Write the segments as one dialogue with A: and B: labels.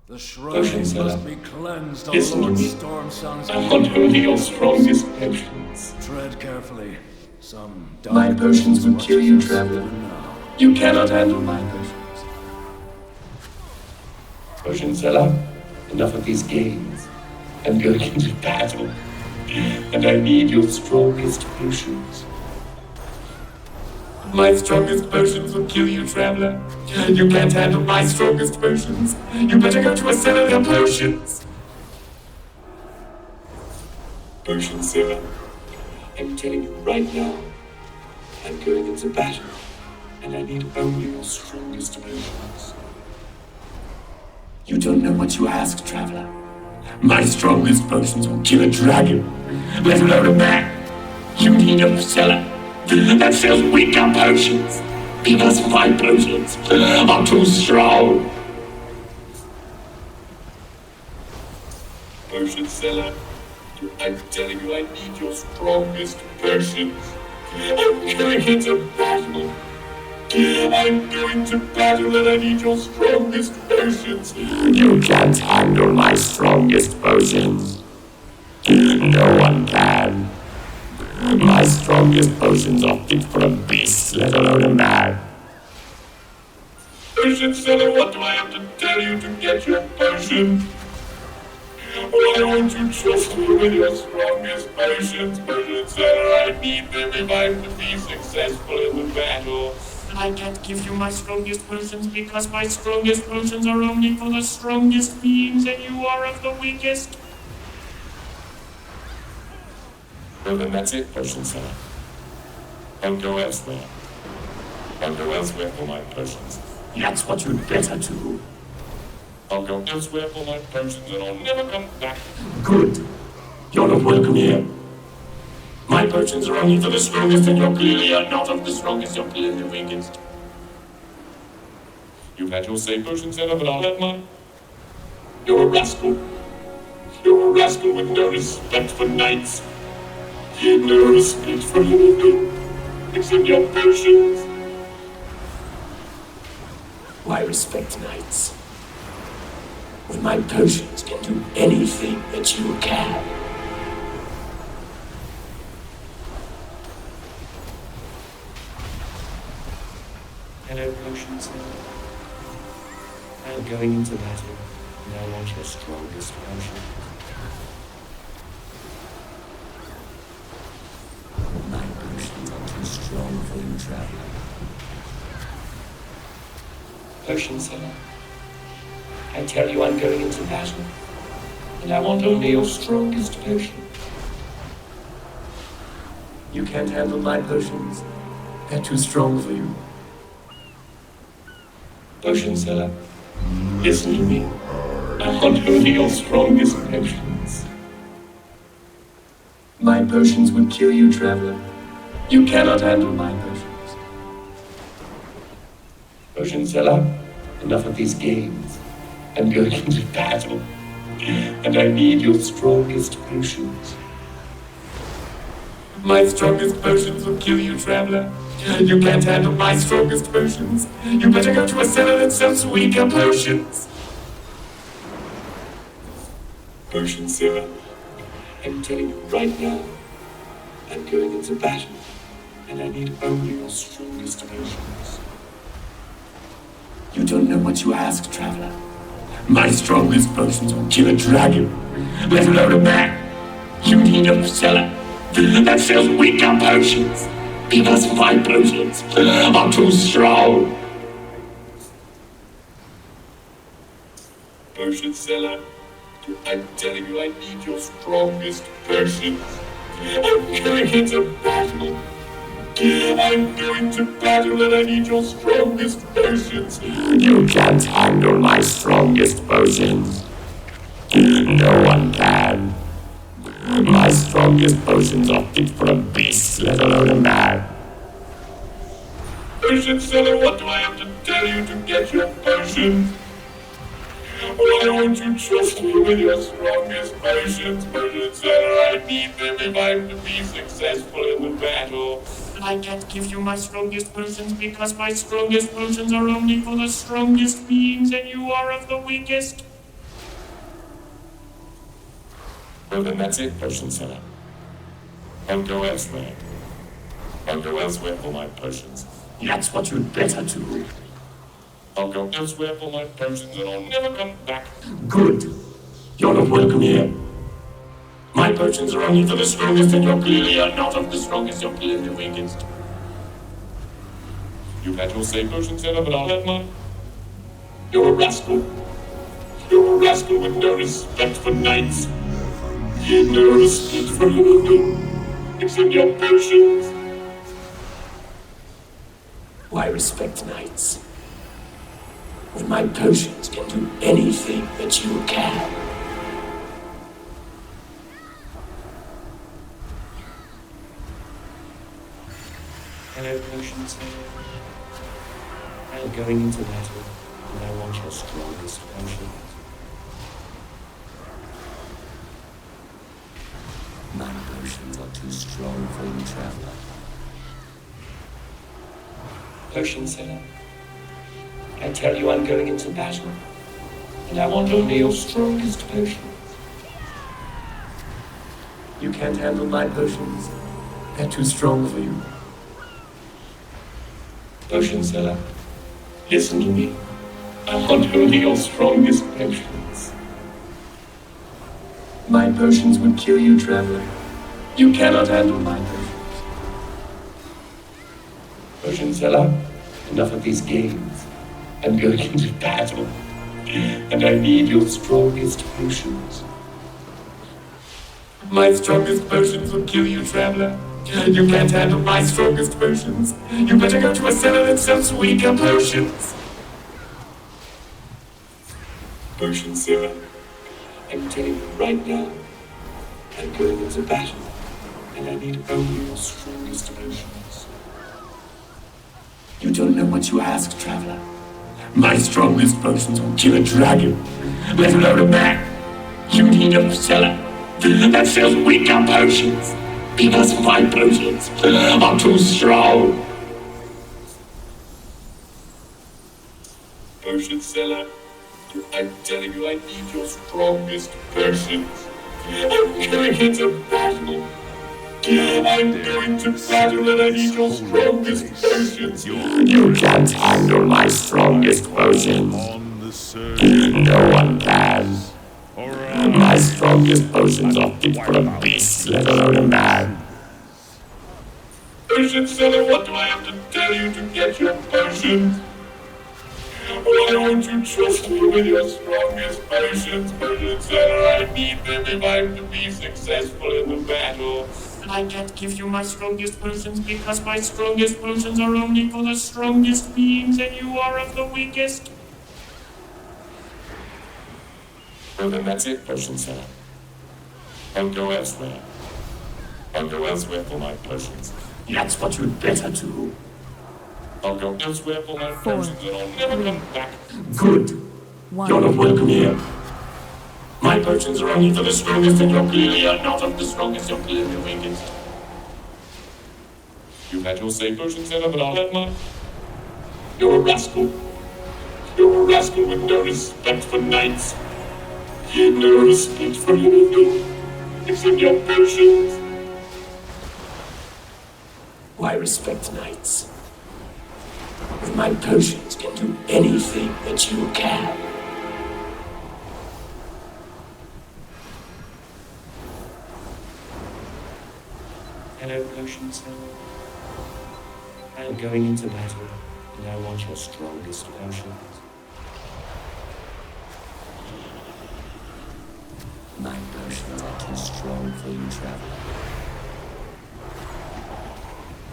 A: The shrines
B: seller.
A: must be cleansed of
B: Listen to
A: Lord
B: me.
A: Stormsong's
B: I want only your strongest potions.
A: Tread carefully. Some
B: My
A: dark
B: potions will kill you,
A: watch us
B: traveler.
A: even now.
B: You cannot handle my potions. Potion seller, enough of these games. I'm going into battle, and I need your strongest potions. My strongest potions will kill you, traveler. You can't handle my strongest potions. You better go to a cellar of potions. Potion seller, I'm telling you right now, I'm going into battle, and I need only your strongest potions. You don't know what you ask, traveler. My strongest potions will kill a dragon, let alone a man. You need a cellar that sells weaker potions, because my potions are too strong. Potion seller, I'm telling you, I need your strongest potions. I'm going into battle. I'm going to battle and I need your strongest potions. You can't handle my strongest potions. No one can. My strongest potions are fit for a beast, let alone a man. Potion seller, what do I have to tell you to get your potion? Why won't you trust me with your strongest potions, potion seller? I need them if I'm to be successful in the battle. I can't give you my strongest potions because my strongest potions are only for the strongest beings and you are of the weakest. Well then that's it, potion seller. I'll go elsewhere. I'll go elsewhere for my potions. That's what you'd better do. I'll go elsewhere for my potions and I'll never come back. Good. You're not welcome here. My potions are only for the strongest and you're clearly not of the strongest, you're clearly the weakest. You've had your say, potion seller, but I'll have mine. You're a rascal. You're a rascal with no respect for knights. No respect for anything except your potions. Why respect knights when my potions can do anything that you can? Hello, potions. I'm going into battle, and I want your strongest potion. My potions are too strong for you, traveler. Potion seller, I tell you I'm going into battle, and I want only your strongest potion. You can't handle my potions. They're too strong for you. Potion seller, listen to me. I want only your strongest potions. My potions would kill you, traveler. You cannot handle my potions. Potion seller, enough of these games. I'm going into battle, and I need your strongest potions. My strongest potions will kill you, traveler. You can't handle my strongest potions. You better go to a cellar that sells weaker potions. Potion seller, I'm telling you right now, I'm going into battle, and I need only your strongest potions. You don't know what you ask, traveler. My strongest potions will kill a dragon, let alone a man. You need a cellar that sells weaker potions, because my potions are too strong. Potion seller, I'm telling you I need your strongest potions. I'm going into battle. I'm going to battle and I need your strongest potions. You can't handle my strongest potions. No one can. My strongest potions are fit for a beast, let alone a man. Potion seller, what do I have to tell you to get your potions? Why won't you trust me with your strongest potions, potion seller? I need them if I'm to be successful in the battle. I can't give you my strongest potions because my strongest potions are only for the strongest beings and you are of the weakest. Well, then that's it, potion seller. I'll go elsewhere. I'll go elsewhere for my potions. That's what you'd better do. I'll go elsewhere for my potions and I'll never come back. Good. You're not welcome here. My potions are only for the strongest, and you're clearly not of the strongest, you're clearly the weakest. You've had your say, potion seller, but I'll have mine. You're a rascal. You're a rascal with no respect for knights. No respect for anything except your potions. Why respect knights? When my potions can do anything that you can. Hello, potions. I'm going into battle, and I want your strongest potions. My potions are too strong for you, traveler. Potion seller, I tell you I'm going into battle, and I want only your strongest potions. You can't handle my potions. They're too strong for you. Potion seller, listen to me. I want only your strongest potions. My potions would kill you, traveler. You cannot handle my potions. Potion seller, enough of these games. I'm going into battle, and I need your strongest potions. My strongest potions will kill you, traveler. You can't handle my strongest potions. You better go to a cellar that sells weaker potions. Potion seller, I'm telling you right now, I'm going into battle, and I need only your strongest potions. You don't know what you ask, traveler. My strongest potions will kill a dragon, let alone a man. You need a cellar that sells weaker potions, because my potions are too strong. Potion seller, I'm telling you I need your strongest potions. I'm going into battle. I'm going to battle and I need your strongest potions. You can't handle my strongest potions. No one can. My strongest potions are fit for a beast, let alone a man. Potion seller, what do I have to tell you to get your potions? Why don't you trust me with your strongest potions, potion seller? I need them if I'm to be successful in the battle. I can't give you my strongest potions because my strongest potions are only for the strongest beings and you are of the weakest. Well, then that's it, potion seller. I'll go elsewhere. I'll go elsewhere for my potions. That's what you'd better do. I'll go elsewhere for my potions and I'll never come back. Good. You're not welcome here. My potions are only for the strongest and you're clearly not of the strongest, you're clearly the weakest. You've had your say, potion seller, but I'll have mine. You're a rascal. You're a rascal with no respect for knights. No respect for anything except your potions. Why respect knights? If my potions can do anything that you can. Hello, potion seller. I'm going into battle, and I want your strongest potions. My potions are too strong for you, traveler.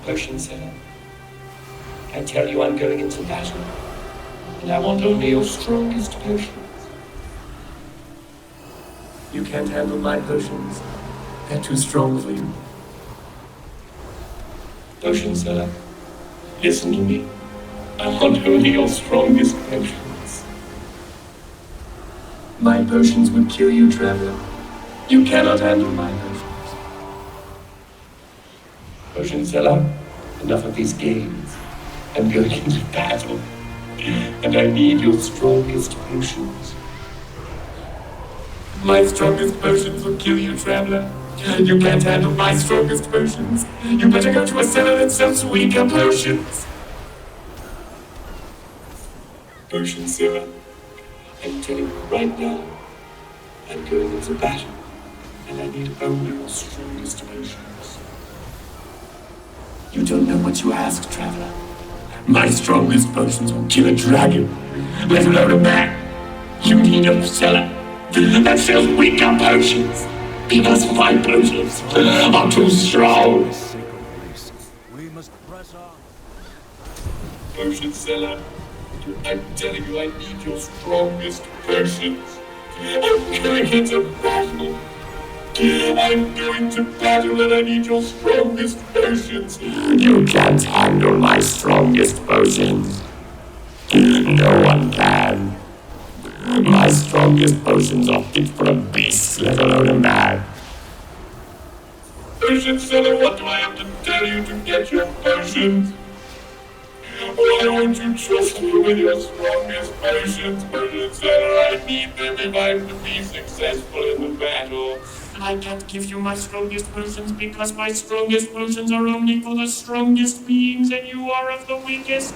B: Potion seller, I tell you I'm going into battle, and I want only your strongest potions. You can't handle my potions. They're too strong for you. Potion seller, listen to me. I want only your strongest potions. My potions would kill you, traveler. You cannot handle my potions. Potion seller, enough of these games. I'm going into battle, and I need your strongest potions. My strongest potions will kill you, traveler. You can't handle my strongest potions. You better go to a cellar that sells weaker potions. Potion seller, I'm telling you right now, I'm going into battle, and I need only your strongest potions. You don't know what you ask, traveler. My strongest potions will kill a dragon, let alone a man. You need a cellar that sells weaker potions, because my potions are too strong.
A: This sacred place. We must press on.
B: Potion seller, I'm telling you I need your strongest potions. I'm going into battle. I'm going to battle and I need your strongest potions. You can't handle my strongest potions. No one can. My strongest potions are fit for a beast, let alone a man. Potion seller, what do I have to tell you to get your potions? Why won't you trust me with your strongest potions, potion seller? I need them if I'm to be successful in the battle. I can't give you my strongest potions because my strongest potions are only for the strongest beings and you are of the weakest.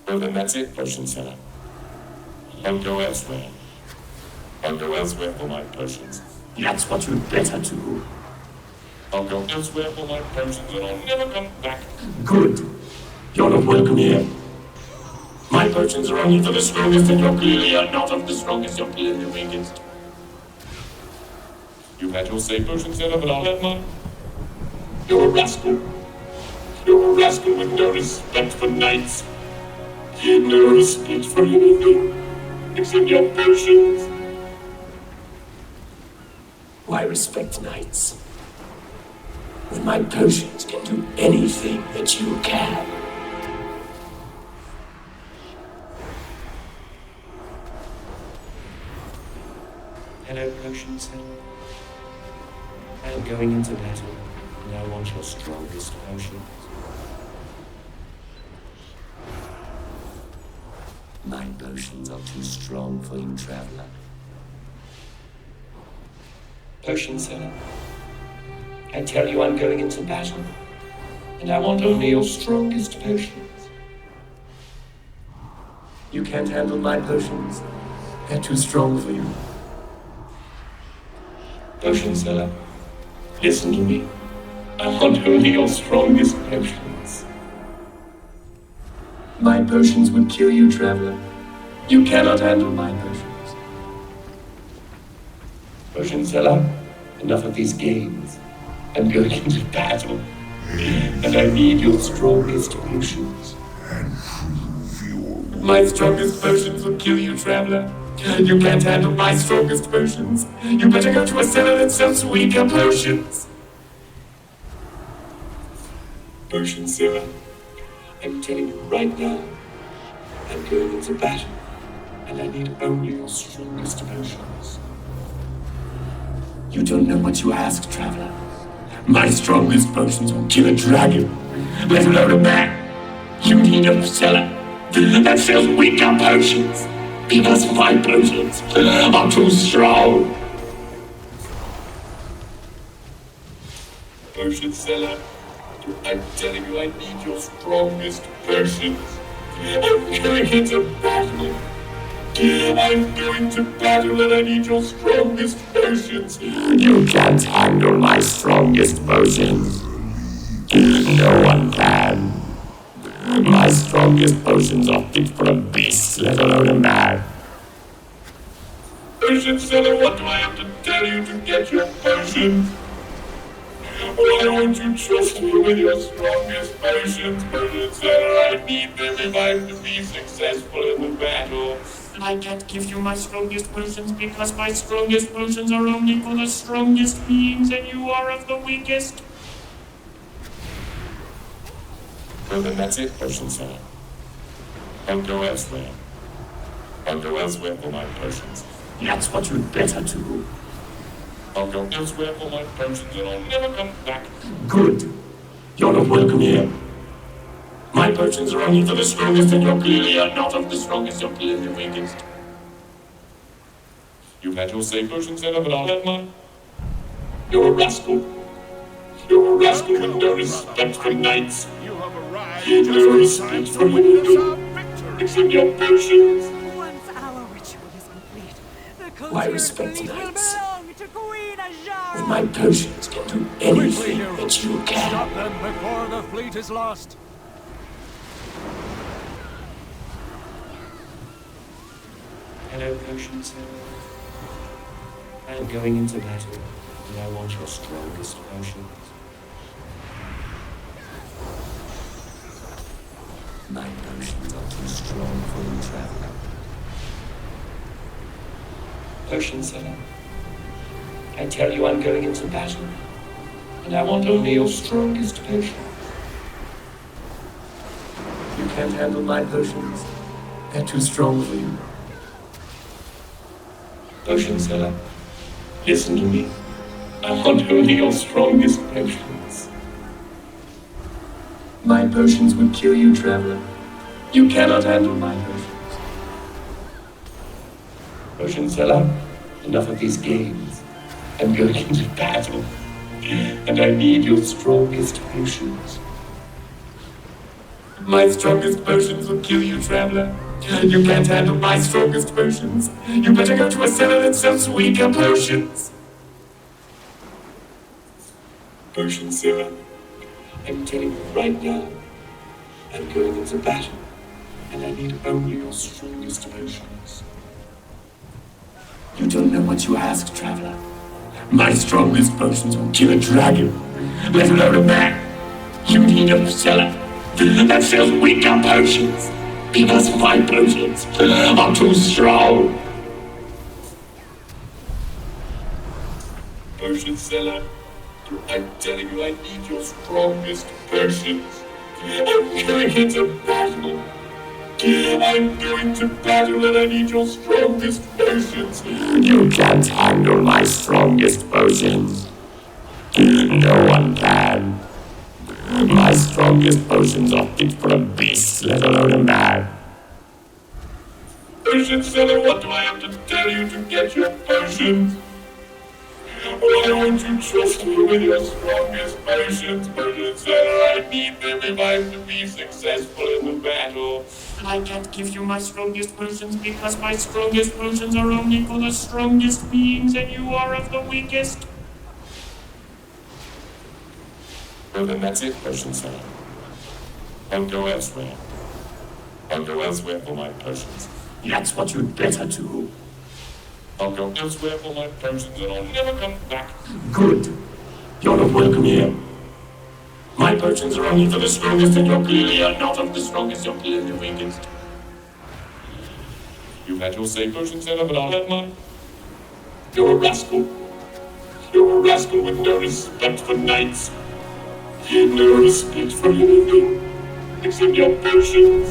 B: Well, then that's it, potion seller. I'll go elsewhere. I'll go elsewhere for my potions. That's what you'd better do. I'll go elsewhere for my potions and I'll never come back. Good. You're not welcome here. My potions are only for the strongest and you're clearly not of the strongest, you're clearly the weakest. You've had your say, potion seller, but I'll have mine. You're a rascal. You're a rascal with no respect for knights. No respect for anything except your potions. Why respect knights when my potions can do anything that you can? Hello, potion seller. I'm going into battle, and I want your strongest potions. My potions are too strong for you, traveler. Potion seller, I tell you I'm going into battle, and I want only your strongest potions. You can't handle my potions. They're too strong for you. Potion seller, listen to me. I want only your strongest potions. My potions would kill you, traveler. You cannot handle my potions. Potion seller, enough of these games. I'm going into battle, and I need your strongest potions. My strongest potions will kill you, traveler. You can't handle my strongest potions. You better go to a cellar that sells weaker potions. Potion seller, I'm telling you right now, I'm going into battle, and I need only your strongest potions. You don't know what you ask, traveler. My strongest potions will kill a dragon, let alone a man. You need a cellar that sells weaker potions, because my potions are too strong. Potion seller, I'm telling you I need your strongest potions. I'm going into battle. I'm going to battle and I need your strongest potions. You can't handle my strongest potions. No one can. My strongest potions are fit for a beast, let alone a man. Potion seller, what do I have to tell you to get your potions? Why won't you trust me with your strongest potions, potion seller? I need them if I'm to be successful in the battle. I can't give you my strongest potions because my strongest potions are only for the strongest beings and you are of the weakest. Well, then that's it, potion seller. I'll go elsewhere. I'll go elsewhere for my potions. That's what you'd better do. I'll go elsewhere for my potions and I'll never come back. Good. You're not welcome here. My potions are only for the strongest and you're clearly not of the strongest, you're clearly the weakest. You've had your say potion set up, but I'll have mine. You're a rascal. You're a rascal with no respect for knights.
A: You have arrived
B: You
A: just
B: no
A: in
B: respect
A: time
B: for
A: to
B: what you
A: witness
B: do.
A: our victory.
B: Except your potions.
C: Once our ritual is complete, the
B: Why
C: coherent
B: respect
C: fleet will
B: knights?
C: belong to Queen Ajara.
B: With my potions can do
A: Quickly,
B: anything
A: heroes.
B: that you can.
A: Stop them before the fleet is lost.
B: Hello, potions. I'm going into battle, and I want your strongest potions. My potions are too strong for you, traveler. Potion seller. I tell you I'm going into battle, and I want only your strongest potion. You can't handle my potions. They're too strong for you. Potion seller, listen to me. I want only your strongest potions. My potions would kill you, traveler. You cannot handle my potions. Potion seller, enough of these games. I'm going into battle, and I need your strongest potions. My strongest potions will kill you, traveler. You can't handle my strongest potions. You better go to a cellar that sells weaker potions. Potion seller, I'm telling you right now, I'm going into battle, and I need only your strongest potions. You don't know what you ask, traveler. My strongest potions will kill a dragon, let alone a man. You need a cellar that sells weaker potions, because my potions are too strong. Potion seller, I'm telling you I need your strongest potions. I'm going into battle. I'm going to battle and I need your strongest potions. You can't handle my strongest potions. No one can. My strongest potions are fit for a beast, let alone a man. Potion seller, what do I have to tell you to get your potions? Why won't you trust me with your strongest potions? Potion seller, I need them if I'm to be successful in the battle. I can't give you my strongest potions because my strongest potions are only for the strongest beings and you are of the weakest. Well, then that's it, potion seller. I'll go elsewhere. I'll go elsewhere for my potions. That's what you'd better do. I'll go elsewhere for my potions and I'll never come back. Good. You're not welcome here. My potions are only for the strongest and you're clearly not of the strongest, you're clearly the weakest. You've had your say potion set up, but I'll have mine. You're a rascal. You're a rascal with no respect for knights. No respect for anything except your potions.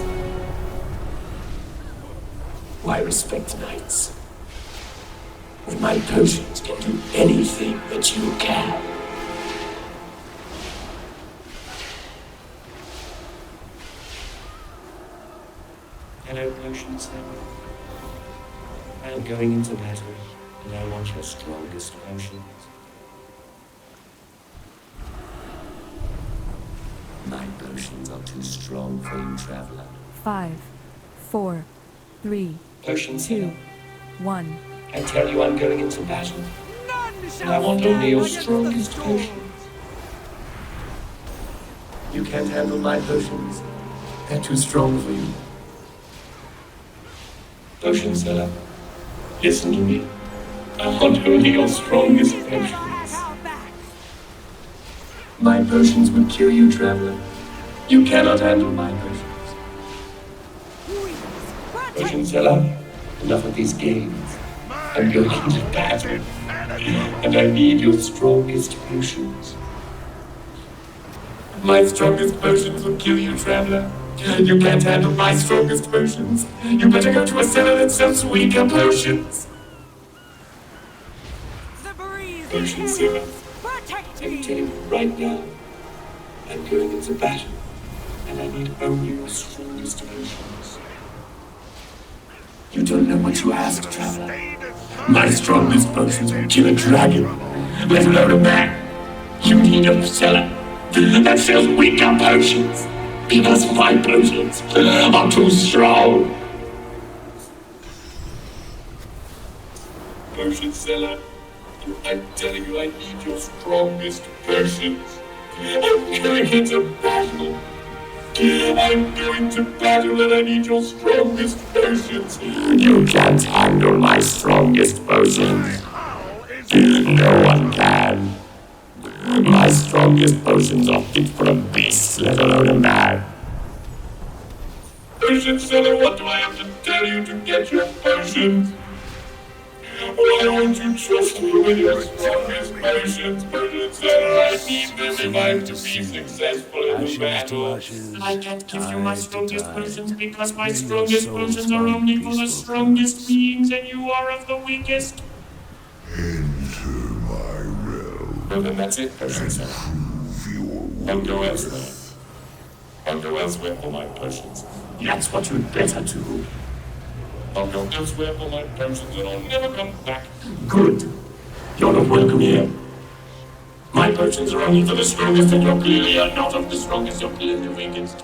B: Why respect knights? With my potions can do anything that you can. Hello, potions. I'm going into battle, and I want your strongest potions. My potions are too strong for you, traveler.
C: 5, 4, 3,
B: Potions
C: 2,
B: here.
C: 1.
B: I tell you I'm going into battle,
C: None
B: and
C: shall
B: I want
C: stand
B: only your
C: against the
B: strongest
C: storm.
B: potions. You can't handle my potions. They're too strong for you. Potion seller, listen to me. I want only your strongest
C: He's never
B: potions.
C: had our back.
B: My potions would kill you, traveler. You cannot handle my potions.
C: Please, protect
B: Potion seller, enough of these games. I'm going into battle, and I need your strongest potions. My strongest potions will kill you, traveler. You can't handle my strongest potions. You better go to a cellar that sells weaker potions.
C: the breeze.
B: Potion seller,
C: Protect
B: I'm
C: me.
B: telling you right now, I'm going into battle, and I need only your strongest potions. You don't know what you ask, traveler. My strongest potions will kill a dragon, let alone a man. You need a seller that sells weaker potions, because my potions are too strong. Potion seller, I'm telling you, I need your strongest potions. I'm going into battle. I'm going to battle and I need your strongest potions. You can't handle my strongest potions. No one can. My strongest potions are fit for a beast, let alone a man. Potion seller, what do I have to tell you to get your potions? Why won't you trust me with your strongest potions? Potion seller, I need them if I'm to be successful in the battle. I can't give you my strongest potions because my strongest potions are only for the strongest beings and you are of the weakest.
D: Enter my realm.
B: Well, then that's it, potion seller. I'll go elsewhere. I'll go elsewhere for my potions. That's what you'd better do. I'll go elsewhere for my potions and I'll never come back. Good. You're not welcome here. My potions are only for the strongest and you're clearly not of the strongest, you're clearly the weakest.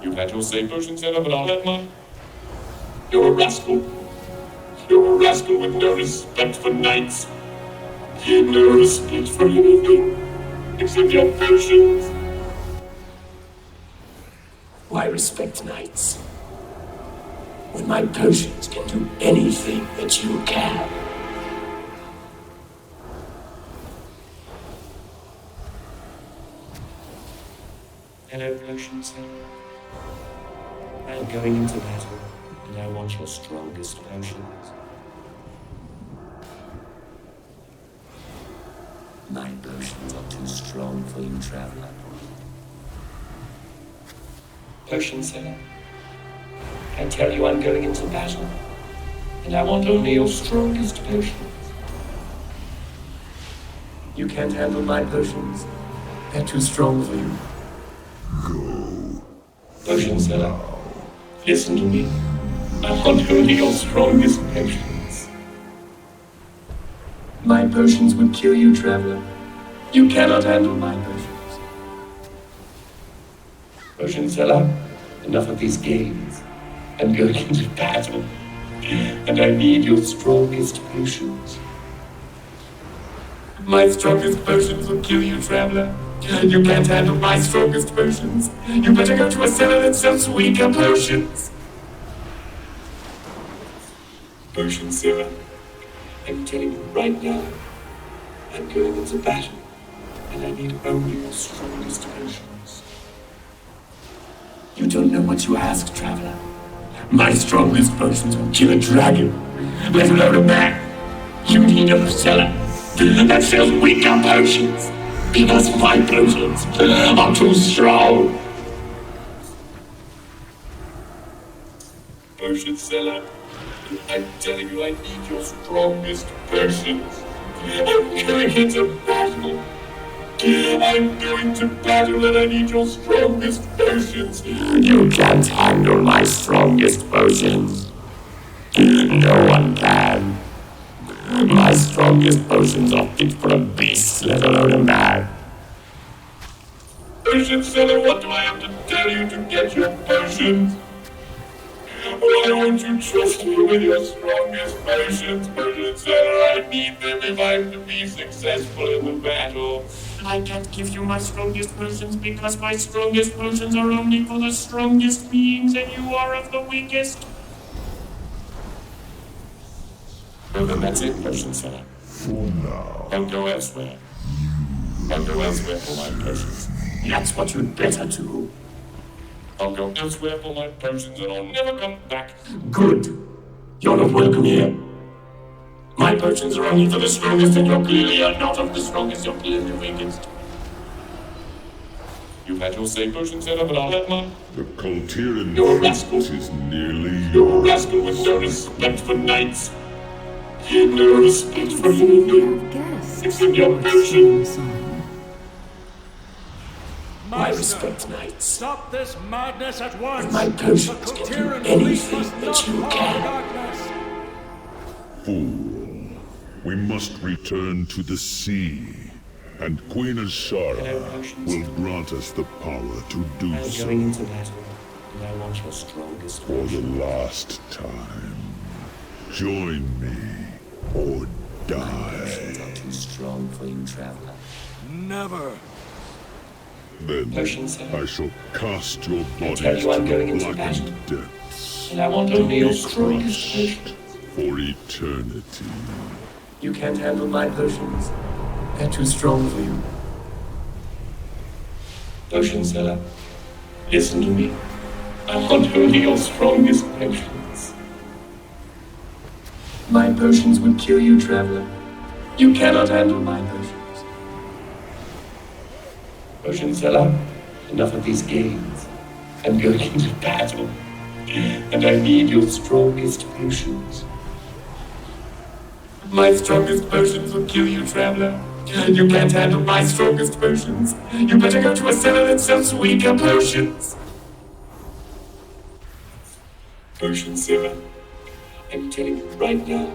B: You've had your say, potion seller, but I'll have mine. You're a rascal. You're a rascal with no respect for knights. No respect for anything except your potions. Why respect knights? When my potions can do anything that you can. Hello, potion seller. I'm going into battle, and I want your strongest potions. My potions are too strong for you, traveler. Potion seller, I tell you I'm going into battle, and I want only your strongest potions. You can't handle my potions. They're too strong for you.
D: Go.
B: Potion seller, listen to me. I want only your strongest potions. My potions would kill you, traveler. You cannot handle my potions. Potion seller, enough of these games. I'm going into battle, and I need your strongest potions. My strongest potions will kill you, traveler. You can't handle my strongest potions. You better go to a cellar that sells weaker potions. Potion seller, I'm telling you right now, I'm going into battle, and I need only your strongest potions. You don't know what you ask, traveler. My strongest potions will kill a dragon, let alone a man. You need a seller that sells weaker potions, because my potions are too strong. Potion seller, I'm telling you I need your strongest potions. I'm going into battle. I'm going to battle and I need your strongest potions. You can't handle my strongest potions. No one can. My strongest potions are fit for a beast, let alone a man. Potion seller, what do I have to tell you to get your potions? Why won't you trust me with your strongest potions? Potion seller, I need them if I'm to be successful in the battle. I can't give you my strongest potions because my strongest potions are only for the strongest beings and you are of the weakest. Well, then that's it, potion seller.
D: For now.
B: I'll go elsewhere. I'll go elsewhere for my potions. That's what you'd better do. I'll go elsewhere for my potions and I'll never come back. Good. You're not welcome here. My potions are only for the strongest and you're clearly not of the strongest, you're clearly the weakest. You've had your say, potion seller, but I'll have mine.
D: The Cultiran
B: You're a rascal.
D: is nearly
B: You're a rascal with no respect for knights. No respect for anything except your potions. Why
A: Master.
B: respect knights?
A: Stop this madness at once.
B: My potions
A: The
B: can do
A: Kotiran
B: anything
A: fleet must
B: that
A: not
B: you
A: harm
B: can.
A: the darkness.
D: Fool. We must return to the sea, and Queen Ashara will grant us the power to do
B: I'm
D: so
B: going into battle, and I want your strongest
D: for the
B: potion.
D: last time. Join me, or die.
B: Potions are too strong for you, traveler.
A: Never.
D: Then
B: Potions, sir.
D: I shall cast your bodies
B: tell you
D: to
B: I'm
D: the
B: going into
D: blackened
B: battle.
D: depths,
B: And I want
D: to
B: only your
D: be
B: strongest
D: crushed
B: potion.
D: for eternity.
B: You can't handle my potions. They're too strong for you. Potion seller, listen to me. I want only your strongest potions. My potions would kill you, traveler. You cannot handle my potions. Potion seller, enough of these games. I'm going into battle, and I need your strongest potions. My strongest potions will kill you, traveler. You can't handle my strongest potions. You better go to a cellar that sells weaker potions. Potion seller, I'm telling you right now,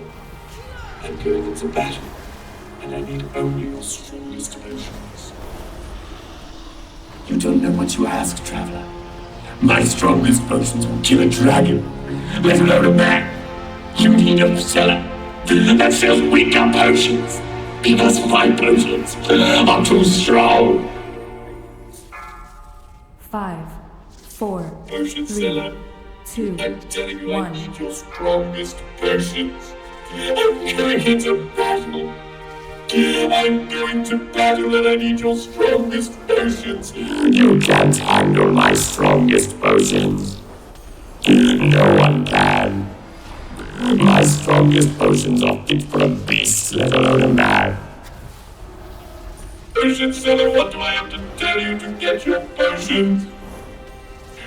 B: I'm going into battle, and I need only your strongest potions. You don't know what you ask, traveler. My strongest potions will kill a dragon, let alone a man. You need a cellar that sells weaker potions, because my potions are too strong.
E: 5, 4,
B: Potion
E: 3,
B: seller,
E: 2,
B: I'm telling you I
E: 1.
B: need your strongest potions. I'm going into battle. I'm going to battle and I need your strongest potions. You can't handle my strongest potions. No one can. My strongest potions are fit for a beast, let alone a man. Potion seller, what do I have to tell you to get your potions?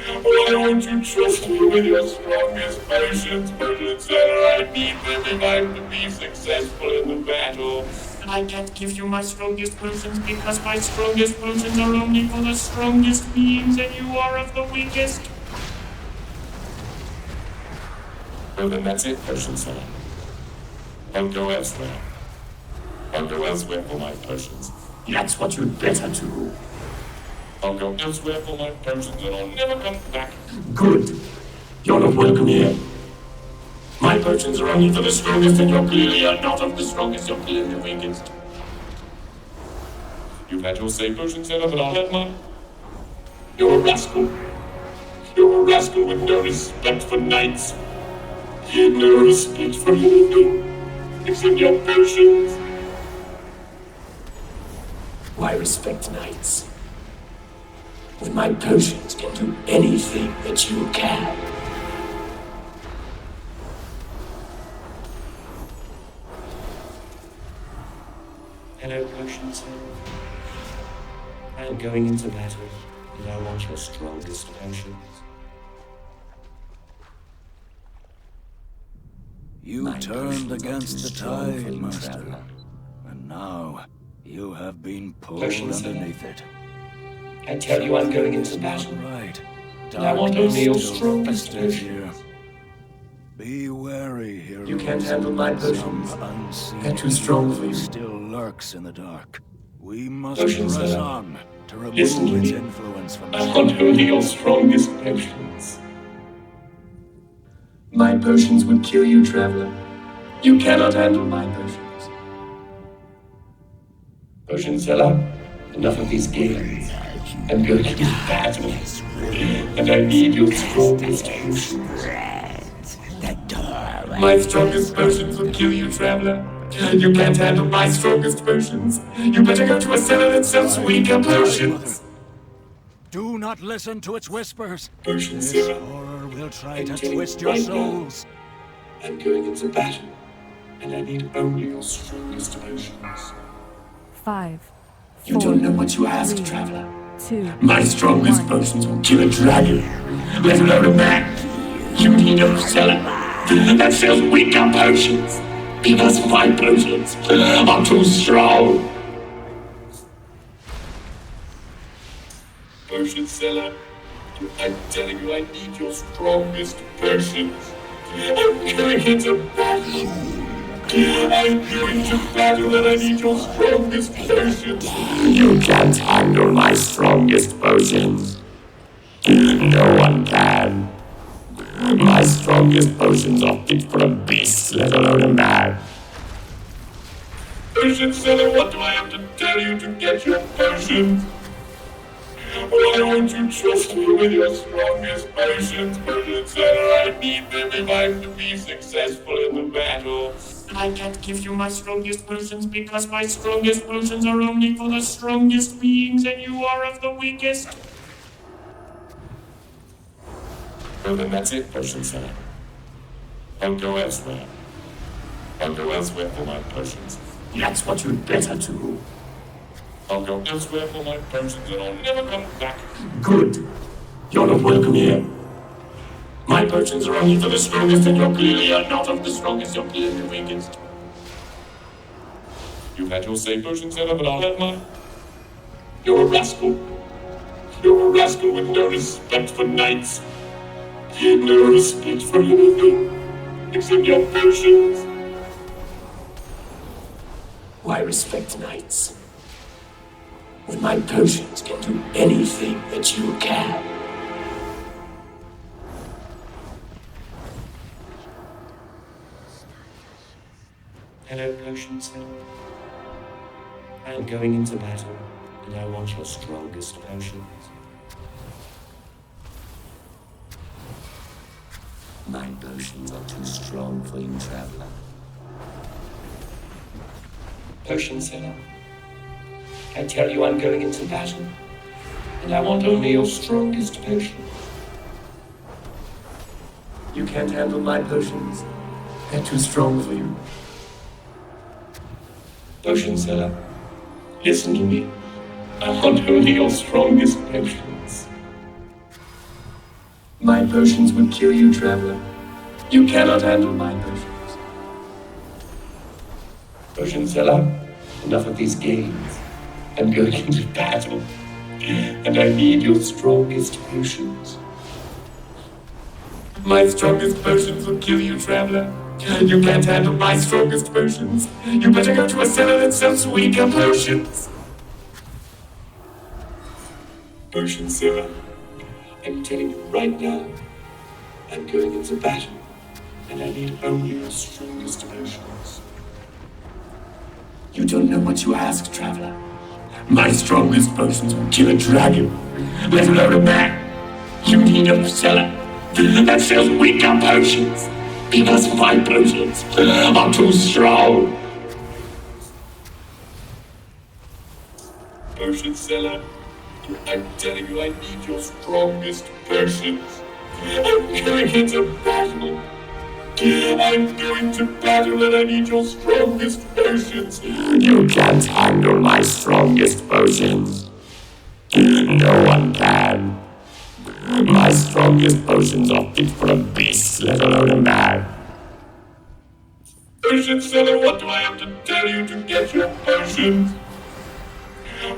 B: Why don't you trust me with your strongest potions, Potion seller? I need them if I'm to be successful in the battle. I can't give you my strongest potions because my strongest potions are only for the strongest beings and you are of the weakest. Well, then that's it, Potion seller. I'll go elsewhere. I'll go elsewhere for my potions. That's what you'd better do. I'll go elsewhere for my potions and I'll never come back. Good. You're not welcome here. My potions are only for the strongest and you're clearly not of the strongest, you're clearly the weakest. You've had your say, Potion seller, but I'll have mine. You're a rascal. You're a rascal with no respect for knights. No respect for anything except your potions. Why respect knights? With my potions can do anything that you can. Hello, potions. I'm going into battle, and I want your strongest potions.
A: You
B: My
A: turned
B: potions are
A: against
B: too
A: the
B: strong for
A: tide,
B: you,
A: Master.
B: traveler.
A: And now you have been pulled
B: Potions, sir.
A: underneath it.
B: I tell you I'm going
A: It's
B: into
A: not
B: battle.
A: right.
B: And I want only your
A: Darkness still
B: strongest
A: festers here.
B: potions.
A: Be wary, heroes.
B: You can't handle my potions.
A: Some unseen
B: They're too strong
A: evil
B: for you.
A: still lurks in the dark. We must
B: Potions,
A: press
B: sir.
A: on to
B: Listen
A: remove
B: to
A: its
B: me.
A: influence from
B: I
A: the
B: want only your strongest potions. My potions would kill you, traveler. You cannot handle my potions. Potion seller, enough of these games. I'm going to battle, and I need your strongest potions. My strongest potions will kill you, traveler. You can't handle my strongest potions. You better go to a cellar that sells weaker potions.
A: Do not listen to its whispers.
B: Potion
A: This
B: seller,
A: horror will try
B: I'm
A: to
B: telling
A: twist
B: you
A: your
B: right now.
A: souls.
B: I'm going into battle, and I need only your strongest potions.
E: 5,
B: You
E: 4,
B: don't know what you ask,
E: 3,
B: traveler.
E: 2,
B: My strongest
E: 1.
B: potions will kill a dragon, let alone a man. You need a cellar that sells weaker potions, because my potions are too strong. Potion seller. I'm telling you, I need your strongest potions. I'm going into battle. I'm going to battle and I need your strongest potions. You can't handle my strongest potions. No one can. My strongest potions are fit for a beast, let alone a man. Potion seller, what do I have to tell you to get your potions? Why won't you trust me with your strongest potions, Potion seller? I need them if I'm to be successful in the battle. I can't give you my strongest potions because my strongest potions are only for the strongest beings and you are of the weakest. Well, then that's it, Potion seller. I'll go elsewhere. I'll go elsewhere for my potions. That's what you'd better do. I'll go elsewhere for my potions and I'll never come back. Good. You're not welcome here. My potions are only for the strongest and you're clearly not of the strongest, you're clearly the weakest. You've had your say, Potion seller, but I'll have mine. You're a rascal. You're a rascal with no respect for knights. No respect for anything except your potions. Why respect knights when my potions can do anything that you can? Hello, potion seller. I'm going into battle, and I want your strongest potions. My potions are too strong for you, traveler. Potion seller, I tell you I'm going into battle, and I want only your strongest potion. You can't handle my potions. They're too strong for you. Potion seller, listen to me. I want only your strongest potions. My potions would kill you, traveler. You cannot handle my potions. Potion seller, enough of these games. I'm going into battle, and I need your strongest potions. My strongest potions will kill you, traveler. You can't handle my strongest potions. You better go to a cellar that sells weaker potions. Potion seller, I'm telling you right now, I'm going into battle, and I need only your strongest potions. You don't know what you ask, traveler. My strongest potions will kill a dragon, let alone a man. You need a cellar that sells weaker potions, because my potions are too strong. Potion seller, I'm telling you I need your strongest potions. I'm going into battle. I'm going to battle and I need your strongest potions. You can't handle my strongest potions. No one can. My strongest potions are fit for a beast, let alone a man. Potion seller, what do I have to tell you to get your potions?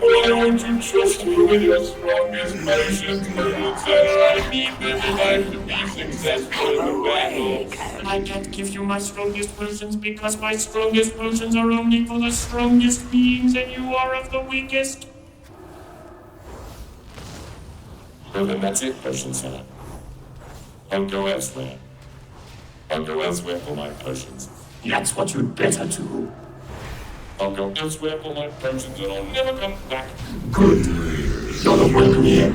B: Why won't you trust me with your strongest potions, Potion seller? I need them if I'm to be successful in the battle. I can't give you my strongest potions because my strongest potions are only for the strongest beings and you are of the weakest. Well, then that's it, Potion seller. I'll go elsewhere. I'll go elsewhere for my potions. That's what you'd better do. I'll go elsewhere for my potions and I'll never come back. Good. You're not welcome here.